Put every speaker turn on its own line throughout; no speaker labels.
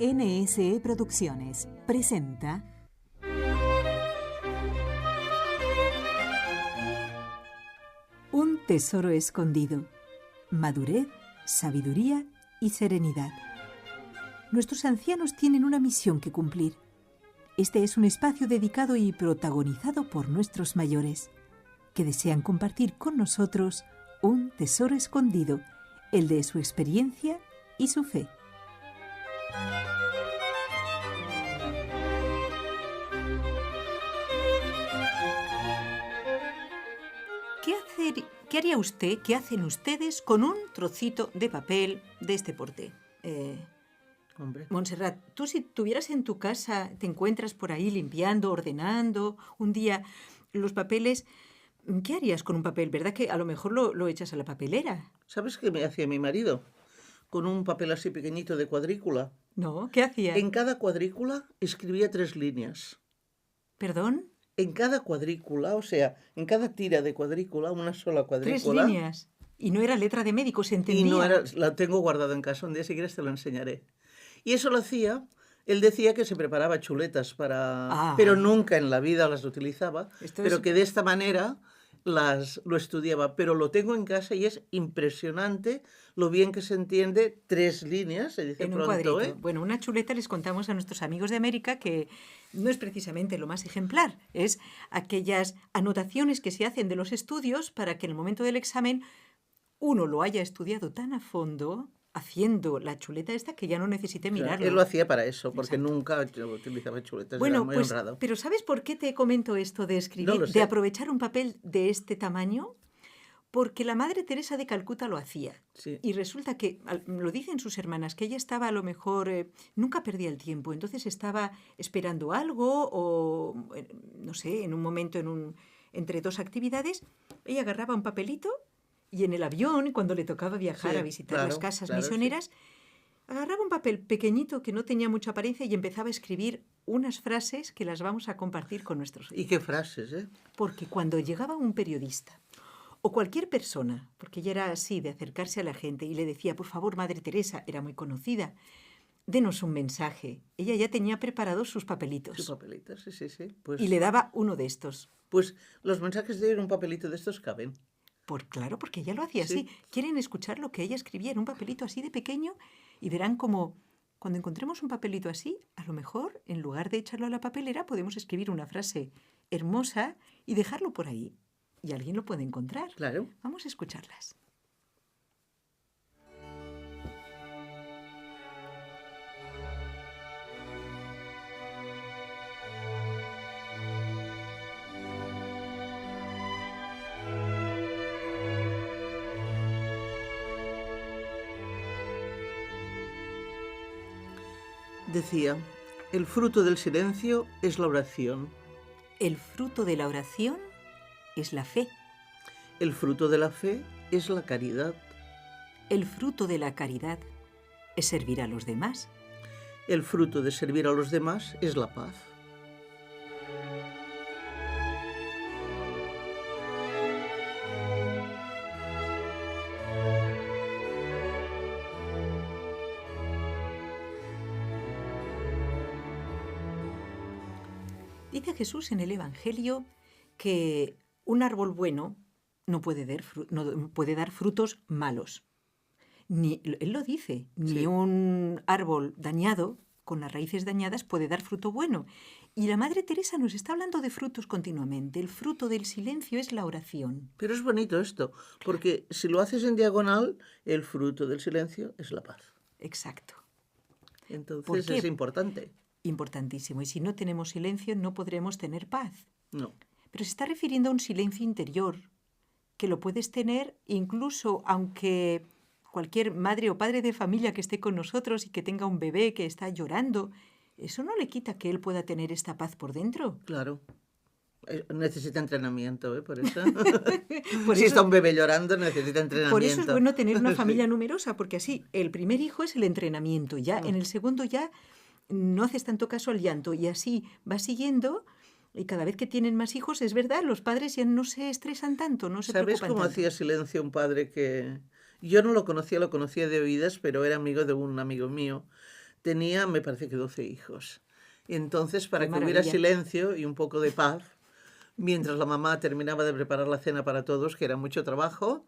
NSE Producciones presenta Un tesoro escondido, madurez, sabiduría y serenidad. Nuestros ancianos tienen una misión que cumplir. Este es un espacio dedicado y protagonizado por nuestros mayores, que desean compartir con nosotros un tesoro escondido, el de su experiencia y su fe. ¿Qué haría usted, qué hacen ustedes con un trocito de papel de este porte?
Hombre.
Montserrat, tú si tuvieras en tu casa, te encuentras por ahí limpiando, ordenando, un día los papeles, ¿qué harías con un papel? ¿Verdad que a lo mejor lo echas a la papelera?
¿Sabes qué me hacía mi marido? Con un papel así pequeñito de cuadrícula.
¿No? ¿Qué hacía?
En cada cuadrícula escribía 3 líneas.
¿Perdón?
En cada cuadrícula, o sea, en cada tira de cuadrícula, una sola
3
cuadrícula.
líneas. Y no era letra de médico, se entendía.
Y no era, la tengo guardada en casa, un día si quieres te lo enseñaré. Y eso lo hacía, él decía que se preparaba chuletas para... pero nunca en la vida las utilizaba, pero que de esta manera lo estudiaba. Pero lo tengo en casa y es impresionante lo bien que se entiende 3 líneas, se dice
en un
pronto,
cuadrito.
¿eh?
Bueno, una chuleta les contamos a nuestros amigos de América que no es precisamente lo más ejemplar, es aquellas anotaciones que se hacen de los estudios para que en el momento del examen uno lo haya estudiado tan a fondo, haciendo la chuleta esta, que ya no necesite mirarlo.
Él lo hacía para eso, porque
Exacto.
nunca utilizaba chuletas,
Bueno,
era muy
pues,
honrado.
pero ¿sabes por qué te comento esto de escribir,
No lo
de
sé.
aprovechar un papel de este tamaño? Porque la Madre Teresa de Calcuta lo hacía.
Sí.
Y resulta que, lo dicen sus hermanas, que ella estaba a lo mejor, nunca perdía el tiempo, entonces estaba esperando algo o, no sé, en un momento, entre dos actividades, ella agarraba un papelito y en el avión, cuando le tocaba viajar
Sí,
a visitar
claro,
las casas
claro,
misioneras,
sí.
agarraba un papel pequeñito que no tenía mucha apariencia y empezaba a escribir unas frases que las vamos a compartir con nuestros oyentes.
¿Y qué frases, eh?
Porque cuando llegaba un periodista o cualquier persona, porque ella era así, de acercarse a la gente y le decía, por favor, Madre Teresa, era muy conocida, denos un mensaje. Ella ya tenía preparados sus papelitos.
Sus papelitos, sí, sí. Pues,
Y le daba uno de estos.
pues los mensajes de él en un papelito de estos caben.
Claro, porque ella lo hacía
Sí.
así. Quieren escuchar lo que ella escribía en un papelito así de pequeño y verán como cuando encontremos un papelito así, a lo mejor, en lugar de echarlo a la papelera, podemos escribir una frase hermosa y dejarlo por ahí. Y alguien lo puede encontrar.
Claro.
Vamos a escucharlas.
Decía, el fruto del silencio es la oración.
El fruto de la oración es la fe.
El fruto de la fe es la caridad.
El fruto de la caridad es servir a los demás.
El fruto de servir a los demás es la paz.
Dice Jesús en el Evangelio que un árbol bueno no puede dar frutos malos. Él lo dice, ni
Sí.
un árbol dañado, con las raíces dañadas, puede dar fruto bueno. Y la Madre Teresa nos está hablando de frutos continuamente. El fruto del silencio es la oración.
Pero es bonito esto, porque si lo haces en diagonal, el fruto del silencio es la paz.
Exacto.
Entonces
¿Por qué?
es importante.
Importantísimo. Y si no tenemos silencio, no podremos tener paz.
No.
Pero se está refiriendo a un silencio interior, que lo puedes tener incluso aunque cualquier madre o padre de familia que esté con nosotros y que tenga un bebé que está llorando, eso no le quita que él pueda tener esta paz por dentro.
Claro. Necesita entrenamiento, ¿eh? Por eso.
Por
Si
eso-
está un bebé llorando, necesita entrenamiento.
Por eso es bueno tener una
Sí.
familia numerosa, porque así el primer hijo es el entrenamiento, ya en el segundo ya no haces tanto caso al llanto y así va siguiendo. Y cada vez que tienen más hijos, es verdad, los padres ya no se estresan tanto, no se
¿Sabes
preocupan
cómo
tanto.
hacía silencio un padre que... Yo no lo conocía de oídas, pero era amigo de un amigo mío. tenía, me parece que 12 hijos. Entonces, para que hubiera silencio y un poco de paz, mientras la mamá terminaba de preparar la cena para todos, que era mucho trabajo,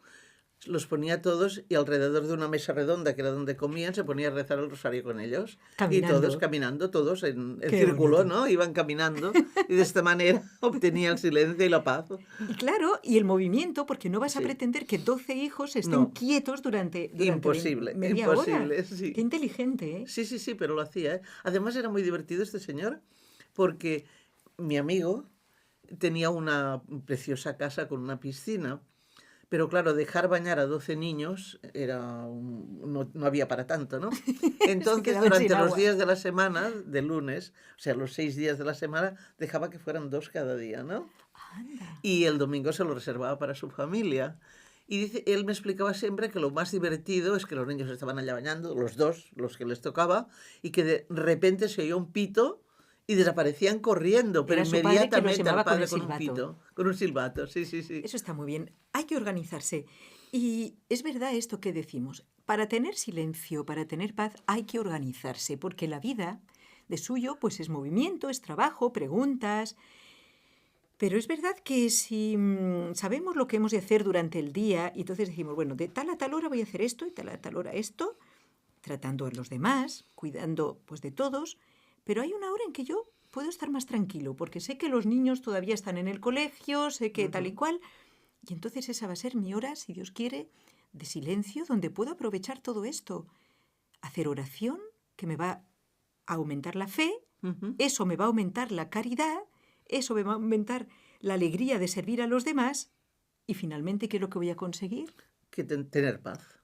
los ponía todos y alrededor de una mesa redonda, que era donde comían, se ponía a rezar el rosario con ellos.
Caminando.
Y todos caminando, todos en círculo, bonito. ¿No? Iban caminando y de esta manera obtenía el silencio y la paz.
Y claro, y el movimiento, porque no vas a pretender que 12 hijos estén quietos durante
imposible,
media
imposible,
hora.
Sí.
Qué inteligente, ¿eh?
Sí, pero lo hacía, ¿eh? Además era muy divertido este señor, porque mi amigo tenía una preciosa casa con una piscina. Pero claro, dejar bañar a 12 niños no había para tanto, ¿no? Entonces, durante los días de la semana, de lunes, o sea, los 6 días de la semana, dejaba que fueran 2 cada día, ¿no?
Anda.
Y el domingo se lo reservaba para su familia. Y él me explicaba siempre que lo más divertido es que los niños estaban allá bañando, los dos, los que les tocaba, y que de repente se oyó un pito y desaparecían corriendo, pero inmediatamente al padre con un pito, con un silbato, sí.
Eso está muy bien. Hay que organizarse. Y es verdad esto que decimos. Para tener silencio, para tener paz, hay que organizarse, porque la vida de suyo pues es movimiento, es trabajo, preguntas. Pero es verdad que si sabemos lo que hemos de hacer durante el día, y entonces decimos, bueno, de tal a tal hora voy a hacer esto y tal a tal hora esto, tratando a los demás, cuidando pues de todos. Pero hay una hora en que yo puedo estar más tranquilo, porque sé que los niños todavía están en el colegio, sé que tal y cual, y entonces esa va a ser mi hora, si Dios quiere, de silencio, donde puedo aprovechar todo esto. Hacer oración, que me va a aumentar la fe, eso me va a aumentar la caridad, eso me va a aumentar la alegría de servir a los demás, y finalmente, ¿qué es lo que voy a conseguir?
Que tener paz.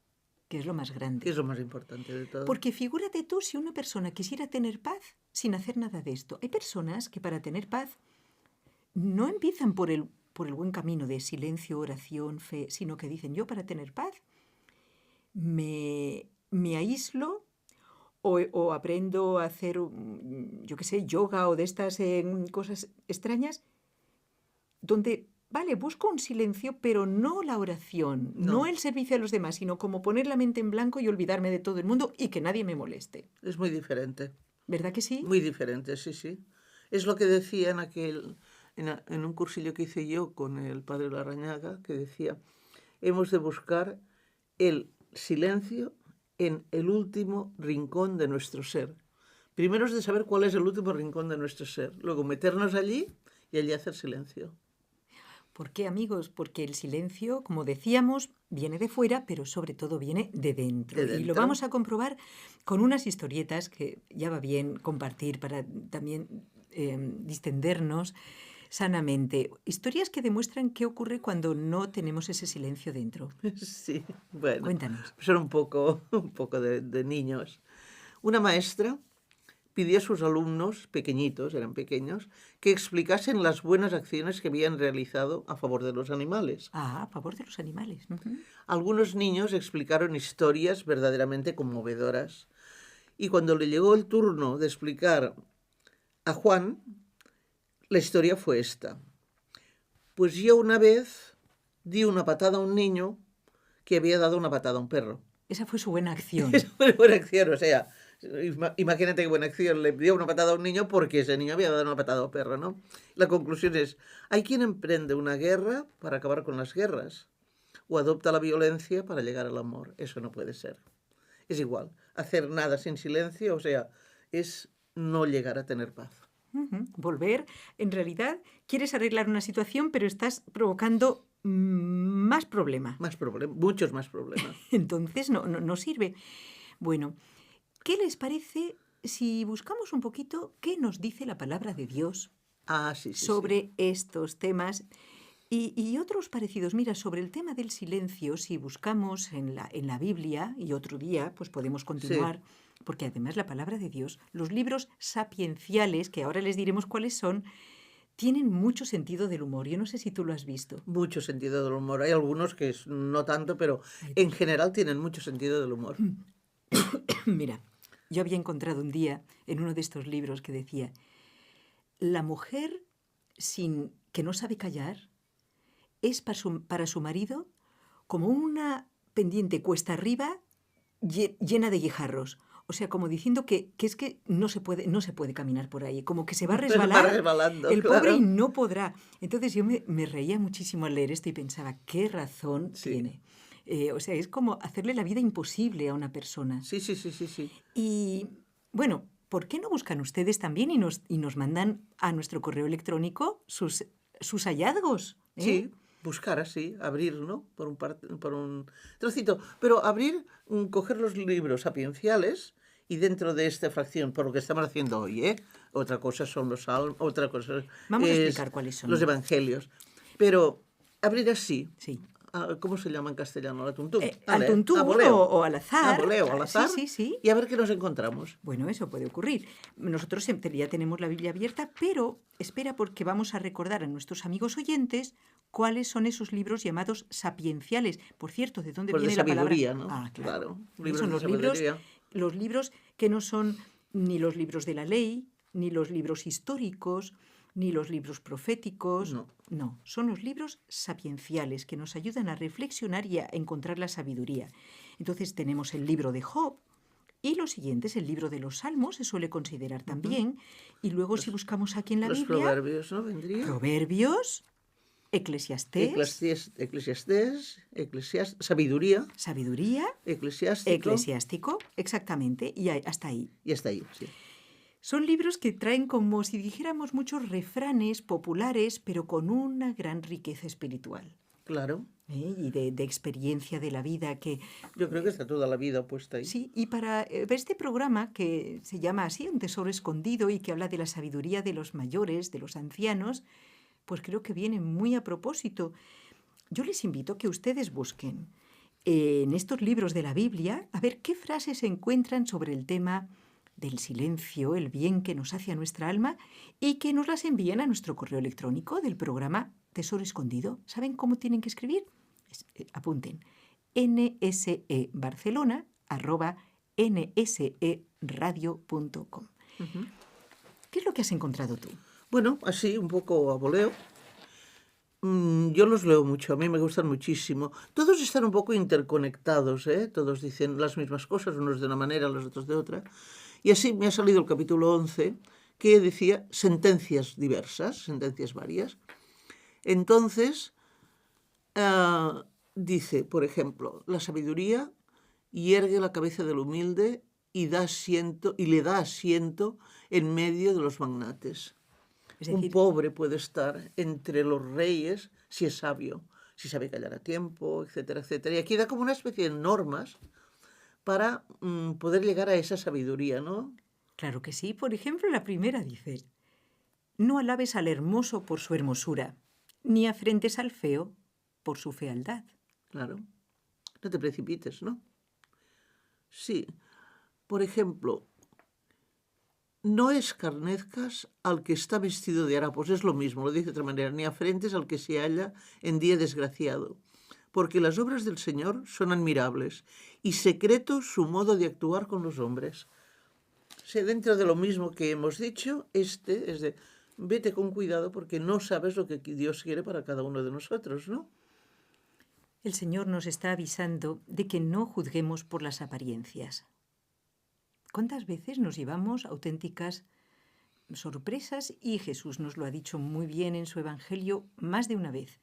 Que es lo más grande.
Que es lo más importante de todo.
Porque figúrate tú si una persona quisiera tener paz sin hacer nada de esto. Hay personas que para tener paz no empiezan por el buen camino de silencio, oración, fe, sino que dicen, yo para tener paz me aíslo o aprendo a hacer, yo qué sé, yoga o de estas cosas extrañas, donde... Vale, busco un silencio, pero no la oración, no el servicio a los demás, sino como poner la mente en blanco y olvidarme de todo el mundo y que nadie me moleste.
Es muy diferente.
¿Verdad que sí?
Muy diferente, sí. Es lo que decía en un cursillo que hice yo con el padre Larrañaga, que decía, hemos de buscar el silencio en el último rincón de nuestro ser. Primero es de saber cuál es el último rincón de nuestro ser, luego meternos allí y allí hacer silencio.
¿Por qué, amigos? Porque el silencio, como decíamos, viene de fuera, pero sobre todo viene de dentro. Y lo vamos a comprobar con unas historietas que ya va bien compartir para también distendernos sanamente. Historias que demuestran qué ocurre cuando no tenemos ese silencio dentro.
Sí, bueno.
Cuéntanos.
Son un poco de niños. Una maestra pidió a sus alumnos, pequeñitos, eran pequeños, que explicasen las buenas acciones que habían realizado a favor de los animales.
Ah, a favor de los animales.
Algunos niños explicaron historias verdaderamente conmovedoras. Y cuando le llegó el turno de explicar a Juan, la historia fue esta. Pues yo una vez di una patada a un niño que había dado una patada a un perro.
Esa fue su buena acción.
Esa fue su buena acción, o sea... Imagínate qué buena acción, le dio una patada a un niño porque ese niño había dado una patada a un perro, ¿no? La conclusión es, hay quien emprende una guerra para acabar con las guerras o adopta la violencia para llegar al amor. Eso no puede ser. Es igual, hacer nada sin silencio, o sea, es no llegar a tener paz.
Volver, en realidad, quieres arreglar una situación, pero estás provocando más problemas.
Muchos más problemas.
Entonces no sirve. Bueno, ¿qué les parece si buscamos un poquito qué nos dice la palabra de Dios sobre estos temas y otros parecidos? Mira, sobre el tema del silencio, si buscamos en la Biblia, y otro día pues podemos continuar, porque además la palabra de Dios, los libros sapienciales, que ahora les diremos cuáles son, tienen mucho sentido del humor. Yo no sé si tú lo has visto.
Mucho sentido del humor. Hay algunos que no tanto, pero en general tienen mucho sentido del humor.
Mira, yo había encontrado un día en uno de estos libros que decía, la mujer que no sabe callar es para su marido como una pendiente cuesta arriba llena de guijarros. O sea, como diciendo que es que no se puede caminar por ahí, como que se va a resbalar
va resbalando,
el
claro.
pobre y no podrá. Entonces yo me reía muchísimo al leer esto y pensaba, qué razón tiene. O sea, es como hacerle la vida imposible a una persona.
Sí.
Y bueno, ¿por qué no buscan ustedes también y nos mandan a nuestro correo electrónico sus hallazgos?
Sí, buscar así, abrir, ¿no? Por un trocito. Pero abrir, coger los libros sapienciales y dentro de esta fracción, por lo que estamos haciendo hoy, ¿eh? Otra cosa son los salmos, otra cosa
Vamos a
es
explicar cuáles son
los evangelios. Pero abrir así.
Sí.
¿Cómo se llama en castellano? ¿Al tuntún?
Al tuntún o al azar.
Voleo, al azar.
Sí.
Y a ver qué nos encontramos.
Bueno, eso puede ocurrir. Nosotros ya tenemos la Biblia abierta, pero espera porque vamos a recordar a nuestros amigos oyentes cuáles son esos libros llamados sapienciales. Por cierto, ¿de dónde viene la palabra?
¿No?
Claro.
Libros
son
de
los libros que no son ni los libros de la ley, ni los libros históricos, ni los libros proféticos. No, son los libros sapienciales que nos ayudan a reflexionar y a encontrar la sabiduría. Entonces tenemos el libro de Job y lo siguiente es el libro de los Salmos, se suele considerar también. Y luego si buscamos aquí en la Biblia...
Los Proverbios, ¿no? ¿Vendría?
Proverbios, Eclesiastés...
Sabiduría.
Sabiduría. Eclesiástico, exactamente, y hasta ahí.
Y hasta ahí, sí.
Son libros que traen como si dijéramos muchos refranes populares, pero con una gran riqueza espiritual.
Claro.
Y de experiencia de la vida que...
Yo creo que está toda la vida puesta ahí.
Sí, y para este programa que se llama así, Un tesoro escondido, y que habla de la sabiduría de los mayores, de los ancianos, pues creo que viene muy a propósito. Yo les invito a que ustedes busquen en estos libros de la Biblia a ver qué frases se encuentran sobre el tema del silencio, el bien que nos hace a nuestra alma, y que nos las envíen a nuestro correo electrónico del programa Tesoro Escondido. ¿Saben cómo tienen que escribir? Apunten. nsebarcelona@nseradio.com. ¿Qué es lo que has encontrado tú?
Bueno, así, un poco a voleo. Yo los leo mucho, a mí me gustan muchísimo. Todos están un poco interconectados, ¿eh? Todos dicen las mismas cosas, unos de una manera, los otros de otra. Y así me ha salido el capítulo 11, que decía sentencias diversas, sentencias varias. Entonces, dice, por ejemplo, la sabiduría yergue la cabeza del humilde y le da asiento en medio de los magnates. Es decir, un pobre puede estar entre los reyes si es sabio, si sabe callar a tiempo, etcétera, etcétera. Y aquí da como una especie de normas para poder llegar a esa sabiduría, ¿no?
Claro que sí. Por ejemplo, la primera dice, no alabes al hermoso por su hermosura, ni afrentes al feo por su fealdad.
Claro. No te precipites, ¿no? Sí. Por ejemplo, no escarnezcas al que está vestido de harapos. Es lo mismo, lo dice de otra manera. Ni afrentes al que se halla en día desgraciado. Porque las obras del Señor son admirables y secreto su modo de actuar con los hombres. O sea, dentro de lo mismo que hemos dicho, es de vete con cuidado porque no sabes lo que Dios quiere para cada uno de nosotros, ¿no?
El Señor nos está avisando de que no juzguemos por las apariencias. ¿Cuántas veces nos llevamos auténticas sorpresas? Y Jesús nos lo ha dicho muy bien en su Evangelio más de una vez.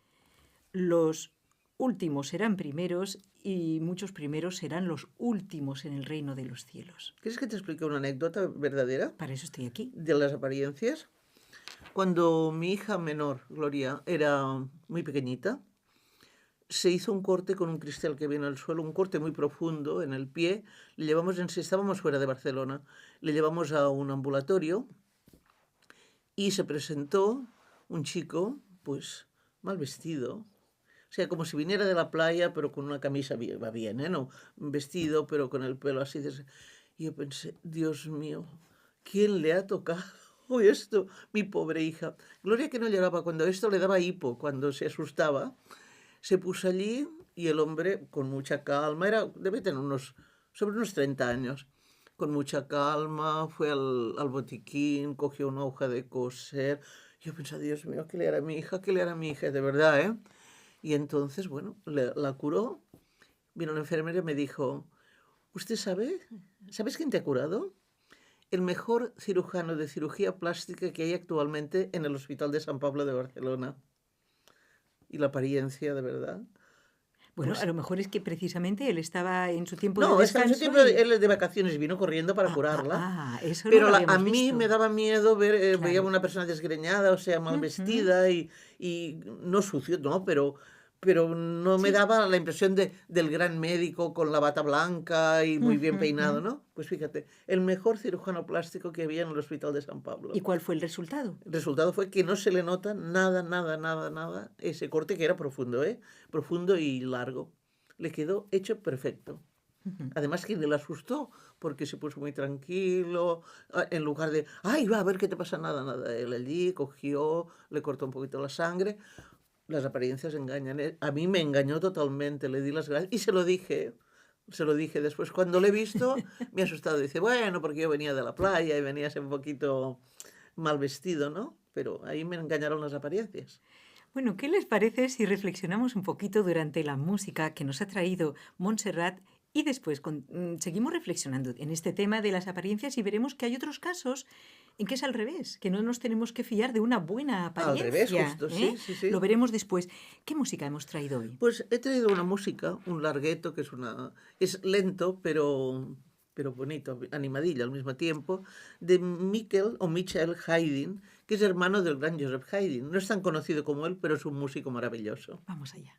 Los últimos serán primeros y muchos primeros serán los últimos en el reino de los cielos.
¿Quieres que te explique una anécdota verdadera?
Para eso estoy aquí.
De las apariencias. Cuando mi hija menor, Gloria, era muy pequeñita, se hizo un corte con un cristal que había en el suelo, un corte muy profundo en el pie. Le llevamos, estábamos fuera de Barcelona, le llevamos a un ambulatorio y se presentó un chico, pues, mal vestido. O sea, como si viniera de la playa, pero con una camisa, va bien, ¿eh? No, vestido, pero con el pelo así. Y yo pensé, Dios mío, ¿quién le ha tocado esto? Mi pobre hija. Gloria que no lloraba cuando esto le daba hipo, cuando se asustaba. Se puso allí y el hombre, con mucha calma, debe tener sobre unos 30 años, con mucha calma, fue al botiquín, cogió una hoja de coser. Yo pensé, Dios mío, ¿qué le hará a mi hija? ¿Qué le hará a mi hija? De verdad, ¿eh? Y entonces, bueno, la curó. Vino la enfermera y me dijo, ¿Usted sabe? ¿Sabes quién te ha curado? El mejor cirujano de cirugía plástica que hay actualmente en el Hospital de San Pablo de Barcelona. Y la apariencia, de verdad.
Bueno,
Pues,
a lo mejor es que precisamente él estaba en su tiempo de
no, estaba en su
descanso
tiempo,
y...
él es de vacaciones, vino corriendo para curarla.
Eso no
Pero
lo
a
habíamos
mí me
visto.
daba miedo ver, veía
Claro.
una persona desgreñada, o sea, mal
Ujú.
vestida y no sucio, no, pero no me
Sí.
daba la impresión del gran médico con la bata blanca y muy bien peinado,
Ujujú.
¿no? Pues fíjate, el mejor cirujano plástico que había en el Hospital de San
¿Y
Pablo.
cuál fue el resultado?
El resultado fue que no se le nota nada, nada, nada, nada ese corte que era profundo, ¿eh? Profundo y largo. Le quedó hecho perfecto.
Ujú.
Además que le asustó porque se puso muy tranquilo, en lugar de, ay, va a ver qué te pasa, nada, nada. Él allí cogió, le cortó un poquito la sangre. Las apariencias engañan, ¿eh? A mí me engañó totalmente, le di las gracias y se lo dije después. Cuando lo he visto, me ha asustado. Dice, bueno, porque yo venía de la playa y venías un poquito mal vestido, ¿no? Pero ahí me engañaron las apariencias.
Bueno, ¿qué les parece si reflexionamos un poquito durante la música que nos ha traído Montserrat y después seguimos reflexionando en este tema de las apariencias y veremos que hay otros casos en que es al revés, que no nos tenemos que fiar de una buena
Al revés,
apariencia,
justo,
¿eh?
sí, sí,
Lo
sí.
veremos después. ¿Qué música hemos traído hoy?
Pues he traído una música, un largueto, que es lento, pero bonito, animadillo al mismo tiempo, de Michael Haydn, que es hermano del gran Joseph Haydn. No es tan conocido como él, pero es un músico maravilloso.
Vamos allá.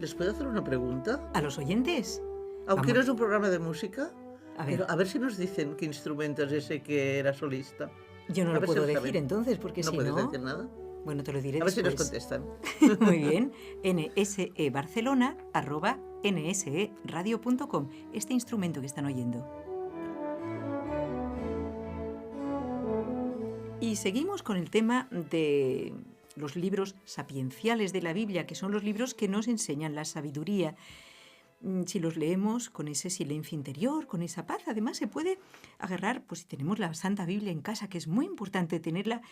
¿Les puedo hacer una pregunta?
¿A los oyentes?
Aunque no
Vamos,
es un programa de música,
a ver,
pero a ver si nos dicen qué instrumento es ese que era solista.
yo no
A
lo
ver si
puedo
lo
decir
saben.
entonces, porque
¿No
si
puedes
no,
decir nada?
bueno, te lo diré
A ver si nos
después.
contestan.
Muy bien. nsebarcelona@nseradio.com. Este instrumento que están oyendo. Y seguimos con el tema de los libros sapienciales de la Biblia, que son los libros que nos enseñan la sabiduría. Si los leemos con ese silencio interior, con esa paz, además se puede agarrar, pues si tenemos la Santa Biblia en casa, que es muy importante tenerla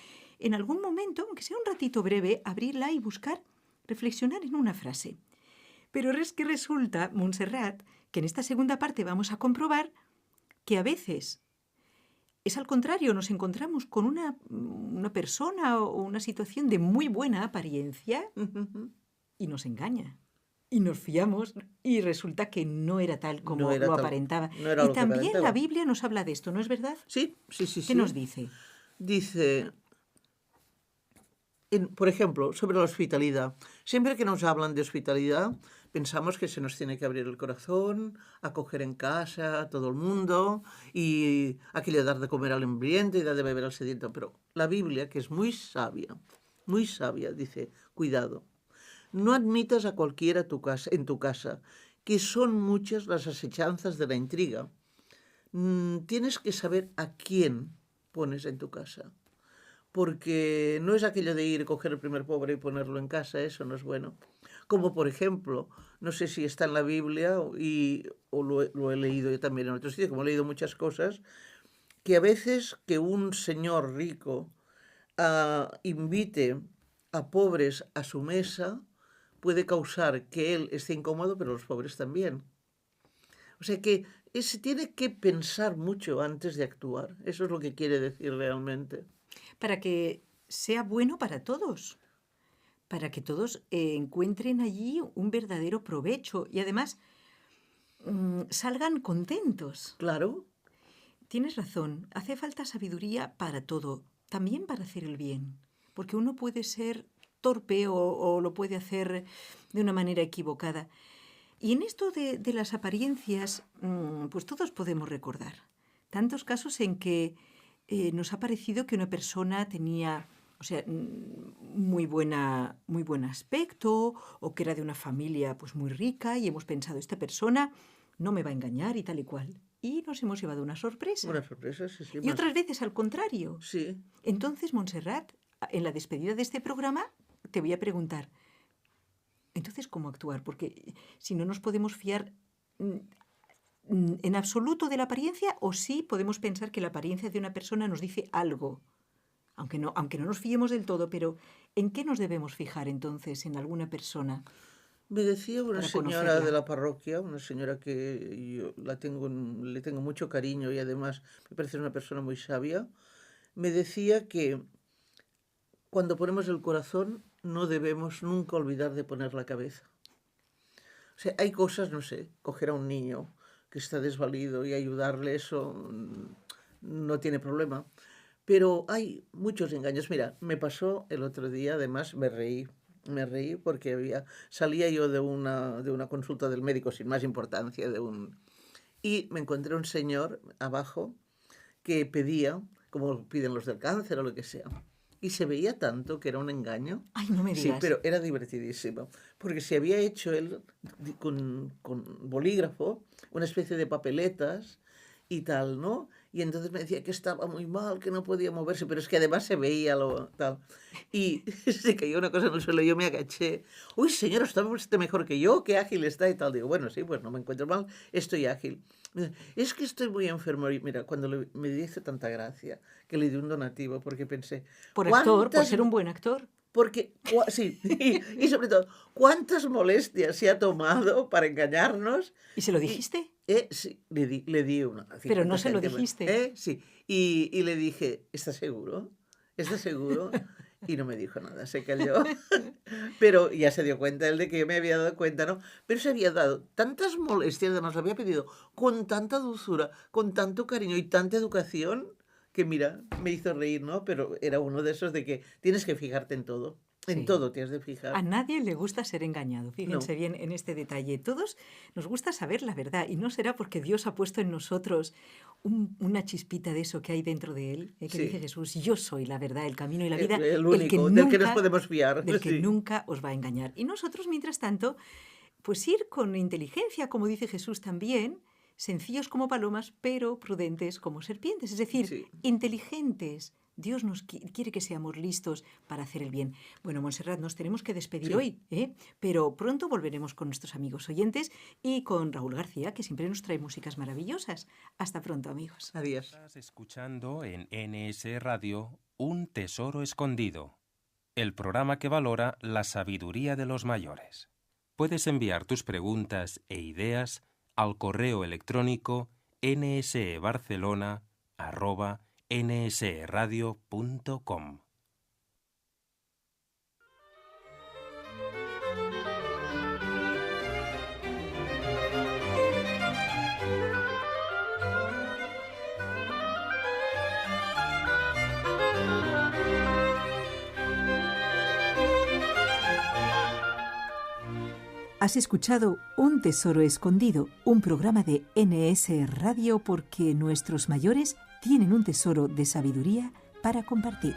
en algún momento, aunque sea un ratito breve, abrirla y buscar, reflexionar en una frase. Pero es que resulta, Montserrat, que en esta segunda parte vamos a comprobar que a veces es al contrario, nos encontramos con una persona o una situación de muy buena apariencia y nos engaña. Y nos fiamos y resulta que no era tal
No
como
era
lo
tal,
aparentaba.
no era
Y
lo que
también la
aparentaba.
Biblia nos habla de esto, ¿no es verdad?
Sí, sí, sí,
¿Qué nos
sí.
dice?
Dice, por ejemplo, sobre la hospitalidad. Siempre que nos hablan de hospitalidad, pensamos que se nos tiene que abrir el corazón, acoger en casa a todo el mundo y aquello de dar de comer al hambriento y dar de beber al sediento. Pero la Biblia, que es muy sabia, dice, cuidado, no admitas a cualquiera en tu casa, que son muchas las asechanzas de la intriga. Tienes que saber a quién pones en tu casa. Porque no es aquello de ir, coger el primer pobre y ponerlo en casa, eso no es bueno. Como por ejemplo, no sé si está en la Biblia o lo he leído yo también en otro sitio, como he leído muchas cosas, que a veces que un señor rico invite a pobres a su mesa, puede causar que él esté incómodo, pero los pobres también. O sea que se tiene que pensar mucho antes de actuar. Eso es lo que quiere decir realmente.
Para que sea bueno para todos. Para que todos encuentren allí un verdadero provecho y además salgan contentos.
Claro.
Tienes razón, hace falta sabiduría para todo, también para hacer el bien, porque uno puede ser torpe o lo puede hacer de una manera equivocada. Y en esto de las apariencias, pues todos podemos recordar tantos casos en que nos ha parecido que una persona tenía, o sea, muy buen aspecto, o que era de una familia pues muy rica, y hemos pensado, esta persona no me va a engañar y tal y cual. Y nos hemos llevado una sorpresa.
Una sorpresa, sí, sí.
Y otras veces al contrario.
Sí.
Entonces, Montserrat, en la despedida de este programa, te voy a preguntar, entonces, ¿cómo actuar? Porque si no nos podemos fiar en absoluto de la apariencia, o sí podemos pensar que la apariencia de una persona nos dice algo. Aunque no nos fiemos del todo, pero ¿en qué nos debemos fijar entonces en alguna persona?
Me decía una señora de la parroquia, una señora que yo le tengo mucho cariño y además me parece una persona muy sabia, me decía que cuando ponemos el corazón no debemos nunca olvidar de poner la cabeza. O sea, hay cosas, no sé, coger a un niño que está desvalido y ayudarle, eso no tiene problema. Pero hay muchos engaños. Mira, me pasó el otro día, además me reí porque salía yo de una consulta del médico sin más importancia, y me encontré un señor abajo que pedía, como piden los del cáncer o lo que sea, y se veía tanto que era un engaño.
Ay, no me digas.
Sí, pero era divertidísimo, porque se había hecho él con bolígrafo una especie de papeletas y tal, ¿no? Y entonces me decía que estaba muy mal, que no podía moverse, pero es que además se veía lo tal. Y se cayó una cosa en el suelo, yo me agaché. Uy, señor, está usted mejor que yo, qué ágil está y tal. Digo, bueno, sí, pues no me encuentro mal, estoy ágil. Es que estoy muy enfermo. Y mira, cuando me dice tanta gracia que le di un donativo, porque pensé...
Por actor, por ser un buen actor.
Porque, sí, y sobre todo, ¿cuántas molestias se ha tomado para engañarnos?
¿Y se lo dijiste?
Sí, le di una.
Pero no se lo dijiste.
Sí, y le dije, ¿estás seguro? ¿Estás seguro? Y no me dijo nada, se calló. Pero ya se dio cuenta él de que yo me había dado cuenta, ¿no? Pero se había dado tantas molestias, nos había pedido con tanta dulzura, con tanto cariño y tanta educación, que mira, me hizo reír, ¿no? Pero era uno de esos de que tienes que fijarte en todo. En todo te has de fijar.
A nadie le gusta ser engañado. Fíjense bien en este detalle. Todos nos gusta saber la verdad, y no será porque Dios ha puesto en nosotros una chispita de eso que hay dentro de Él, que dice Jesús, yo soy la verdad, el camino y la vida.
El único, del que nos podemos fiar.
Del que nunca os va a engañar. Y nosotros, mientras tanto, pues ir con inteligencia, como dice Jesús también, sencillos como palomas, pero prudentes como serpientes. Es decir, inteligentes. Dios nos quiere que seamos listos para hacer el bien. Bueno, Montserrat, nos tenemos que despedir hoy, pero pronto volveremos con nuestros amigos oyentes y con Raúl García, que siempre nos trae músicas maravillosas. Hasta pronto, amigos.
Adiós.
Estás escuchando en NS Radio Un Tesoro Escondido, el programa que valora la sabiduría de los mayores. Puedes enviar tus preguntas e ideas al correo electrónico nsebarcelona@nsradio.com.
Has escuchado Un Tesoro Escondido, un programa de NS Radio, porque nuestros mayores tienen un tesoro de sabiduría para compartir.